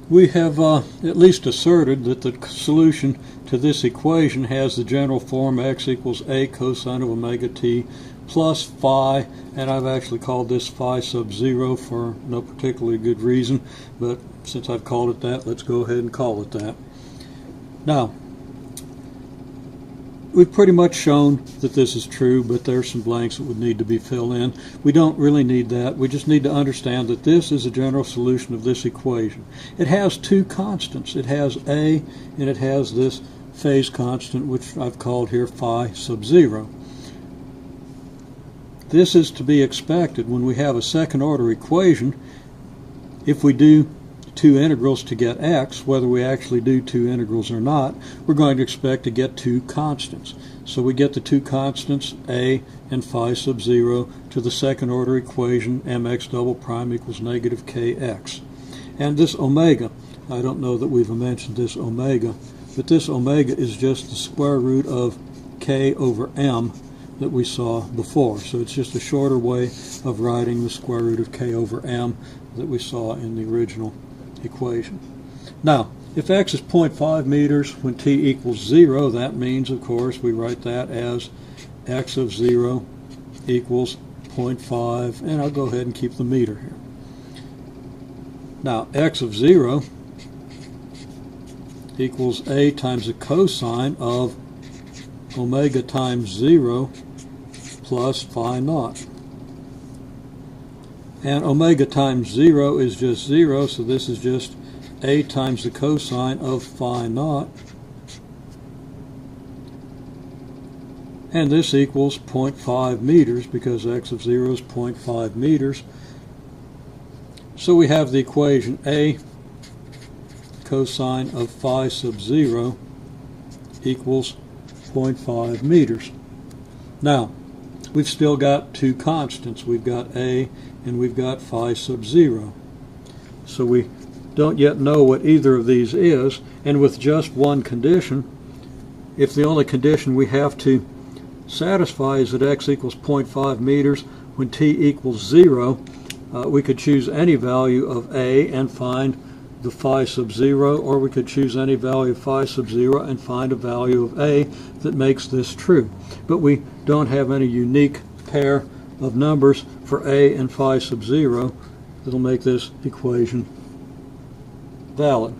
We have at least asserted that the solution to this equation has the general form x equals a cosine of omega t plus phi, and I've actually called this phi sub 0 for no particularly good reason, but since I've called it that, let's go ahead and call it that. Now, we've pretty much shown that this is true, but there's some blanks that would need to be filled in. We don't really need that. We just need to understand that this is a general solution of this equation. It has two constants. It has a, and it has this phase constant, which I've called here phi sub 0. This is to be expected when we have a second order equation. If we do two integrals to get x, whether we actually do two integrals or not, we're going to expect to get two constants. So we get the two constants, a and phi sub 0, to the second order equation, mx double prime equals negative kx. And this omega, I don't know that we've mentioned this omega, but this omega is just the square root of k over m that we saw before. So it's just a shorter way of writing the square root of k over m that we saw in the original equation. Now, if x is 0.5 meters when t equals 0, that means, of course, we write that as x of 0 equals 0.5, and I'll go ahead and keep the meter here. Now, x of 0 equals a times the cosine of omega times 0 plus phi naught. And omega times 0 is just 0, so this is just a times the cosine of phi naught. And this equals 0.5 meters because x of 0 is 0.5 meters. So we have the equation a cosine of phi sub 0 equals 0.5 meters. Now, we've still got two constants. We've got a and we've got phi sub 0. So we don't yet know what either of these is, and with just one condition, if the only condition we have to satisfy is that x equals 0.5 meters when t equals 0, we could choose any value of a and find the phi sub 0, or we could choose any value of phi sub 0 and find a value of a that makes this true. But we don't have any unique pair of numbers for a and phi sub 0 that'll make this equation valid.